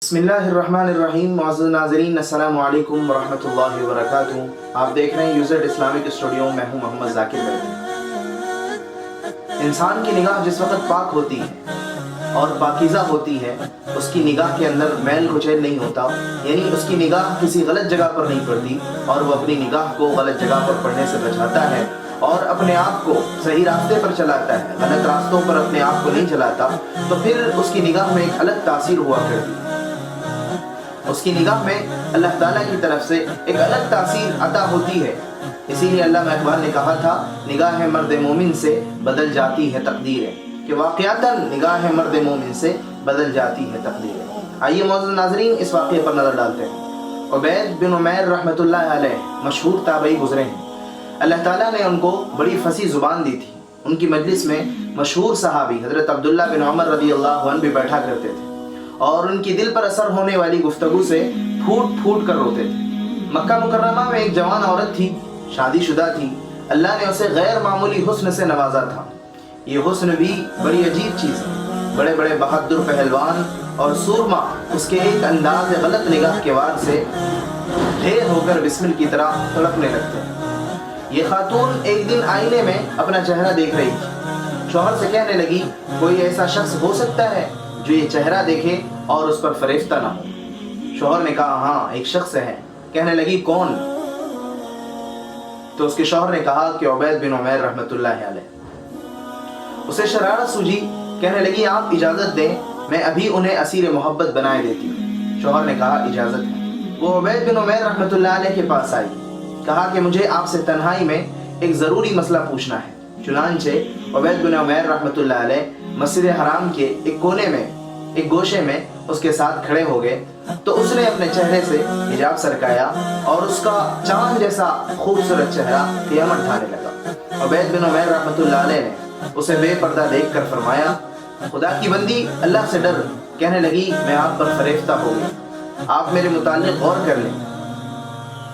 بسم اللہ الرحمن الرحیم. معزز ناظرین السلام علیکم ورحمۃ اللہ وبرکاتہ. آپ دیکھ رہے ہیں یوزر اسلامک اسٹوڈیو. میں ہوں محمد ذاکر بیٹھ. انسان کی نگاہ جس وقت پاک ہوتی ہے اور پاکیزہ ہوتی ہے، اس کی نگاہ کے اندر میل کچیل نہیں ہوتا، یعنی اس کی نگاہ کسی غلط جگہ پر نہیں پڑتی اور وہ اپنی نگاہ کو غلط جگہ پر پڑنے سے بچاتا ہے اور اپنے آپ کو صحیح راستے پر چلاتا ہے، غلط راستوں پر اپنے آپ کو نہیں چلاتا، تو پھر اس کی نگاہ میں ایک الگ تاثیر ہوا کرتی ہے. اس کی نگاہ میں اللہ تعالیٰ کی طرف سے ایک الگ تاثیر عطا ہوتی ہے. اسی لیے علامہ اقبال نے کہا تھا، نگاہ مرد مومن سے بدل جاتی ہے تقدیریں، کہ واقعتاً نگاہ مرد مومن سے بدل جاتی ہے تقدیریں. آئیے معزز ناظرین اس واقعے پر نظر ڈالتے ہیں. عبید بن عمیر رحمۃ اللہ علیہ مشہور تابعی گزرے ہیں. اللہ تعالیٰ نے ان کو بڑی فصیح زبان دی تھی. ان کی مجلس میں مشہور صحابی حضرت عبداللہ بن عمر رضی اللہ عنہ بھی بیٹھا کرتے تھے اور ان کی دل پر اثر ہونے والی گفتگو سے پھوٹ پھوٹ کر روتے تھے. مکہ مکرمہ میں ایک جوان عورت تھی، شادی شدہ تھی. اللہ نے اسے غیر معمولی حسن سے نوازا تھا. یہ حسن بھی بڑی عجیب چیز ہے. بڑے بڑے بہادر پہلوان اور سورما اس کے ایک انداز غلط نگاہ کے وار سے ڈھیر ہو کر بسمل کی طرح تڑپنے لگتے ہیں. یہ خاتون ایک دن آئینے میں اپنا چہرہ دیکھ رہی تھی. شوہر سے کہنے لگی، کوئی ایسا شخص ہو سکتا ہے جو یہ چہرہ دیکھے اور اس پر فریفتہ نہ ہو؟ شوہر نے کہا، ہاں ایک شخص ہے. کہنے لگی، کون؟ تو اس کے شوہر نے کہا کہ عبید بن عمیر رحمۃ اللہ علیہ. اسے شرارت سوجی. کہنے لگی، آپ اجازت دیں، میں ابھی انہیں اسیر محبت بنائے دیتی ہوں. شوہر نے کہا، اجازت ہے. وہ عبید بن عمیر رحمۃ اللہ علیہ کے پاس آئی. کہا کہ مجھے آپ سے تنہائی میں ایک ضروری مسئلہ پوچھنا ہے. چنانچہ عبید بن عمیر رحمۃ اللہ علیہ مسجد حرام کے ایک کونے میں، ایک گوشے میں اس کے ساتھ کھڑے ہو گئے. تو اس نے اپنے چہرے سے حجاب سرکایا اور اس کا چاند جیسا خوبصورت چہرہ قیامت ڈھانے لگا. عبید بن عمیر رحمۃ اللہ علیہ نے اسے بے پردہ دیکھ کر فرمایا، خدا کی بندی، اللہ سے ڈر. کہنے لگی، میں آپ پر فریفتہ ہو گئی، آپ میرے متعلق غور کر لیں.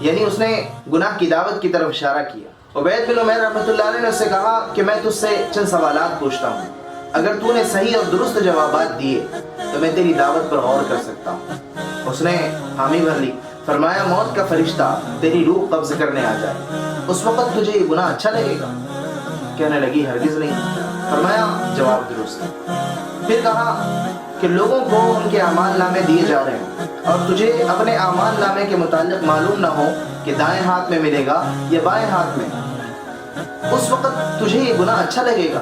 یعنی اس نے گناہ کی دعوت کی طرف اشارہ کیا. عبید بن عمیر رحمۃ اللہ علیہ نے اس سے کہا کہ میں تجھ سے چند سوالات پوچھتا ہوں، اگر تو نے صحیح اور درست جوابات دیے تو میں تیری دعوت پر غور کر سکتا ہوں. اس نے حامی بھر لی. فرمایا، موت کا فرشتہ تیری روح قبض کرنے آ جائے، اس وقت تجھے یہ گناہ اچھا لگے گا؟ کہنے لگی، ہرگز نہیں. فرمایا، جواب درست. پھر کہا کہ لوگوں کو ان کے اعمال نامے دیے جا رہے ہیں اور تجھے اپنے اعمال نامے کے متعلق معلوم نہ ہو کہ دائیں ہاتھ میں ملے گا یا بائیں ہاتھ میں، اس وقت تجھے یہ گناہ اچھا لگے گا؟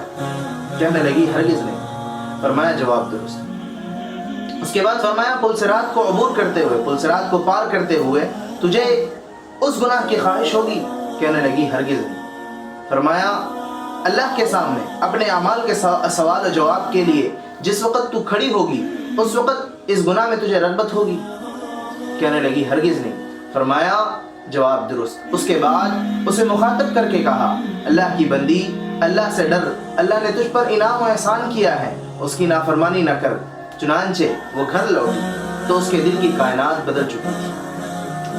کہنے لگی، ہرگز نہیں. فرمایا، جواب درست. اس کے بعد فرمایا، پلسرات کو عبور کرتے ہوئے، پلسرات کو پار کرتے ہوئے تجھے اس گناہ کی خواہش ہوگی؟ کہنے لگی، ہرگز نہیں. فرمایا، اللہ کے سامنے اپنے اعمال کے سوال و جواب کے لیے جس وقت تو کھڑی ہوگی اس وقت اس گناہ میں تجھے رغبت ہوگی؟ کہنے لگی، ہرگز نہیں. فرمایا، جواب درست. اس کے بعد اسے مخاطب کر کے کہا، اللہ کی بندی، اللہ سے ڈر، اللہ نے تجھ پر انعام و احسان کیا ہے، اس کی نافرمانی نہ کر. چنانچہ وہ گھر لوٹی تو اس کے دل کی کائنات بدل چکی تھی.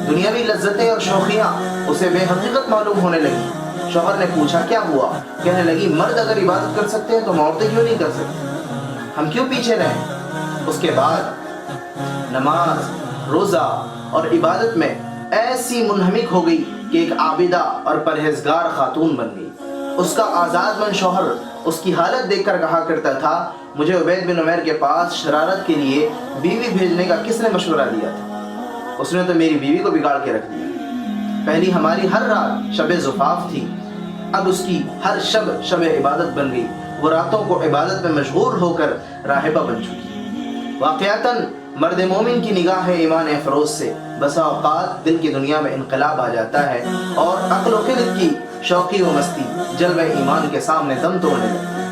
دنیاوی لذتیں اور شوخیاں اسے بے حقیقت معلوم ہونے لگی. شوہر نے پوچھا، کیا ہوا؟ کہنے لگی، مرد اگر عبادت کر سکتے ہیں تو عورتیں کیوں نہیں کر سکتی؟ ہم کیوں پیچھے رہیں؟ اس کے بعد نماز، روزہ اور عبادت میں ایسی منہمک ہو گئی کہ ایک عابدہ اور پرہیزگار خاتون بن گئی. اس کا آزاد من شوہر اس کی حالت دیکھ کر کہا کرتا تھا، مجھے عبید بن عمیر کے پاس شرارت کے لیے بیوی بھیجنے کا کس نے مشورہ دیا تھا؟ اس نے تو میری بیوی کو بگاڑ کے رکھ دیا. پہلی ہماری ہر رات شب زفاف تھی، اب اس کی ہر شب شب عبادت بن گئی. وہ راتوں کو عبادت میں مشغول ہو کر راہبہ بن چکی. واقعتاً مرد مومن کی نگاہ ایمان افروز سے بسا اوقات دل کی دنیا میں انقلاب آ جاتا ہے اور عقل و خرد کی شوقی و مستی جلوہ ایمان کے سامنے دم توڑنے لگتی ہے.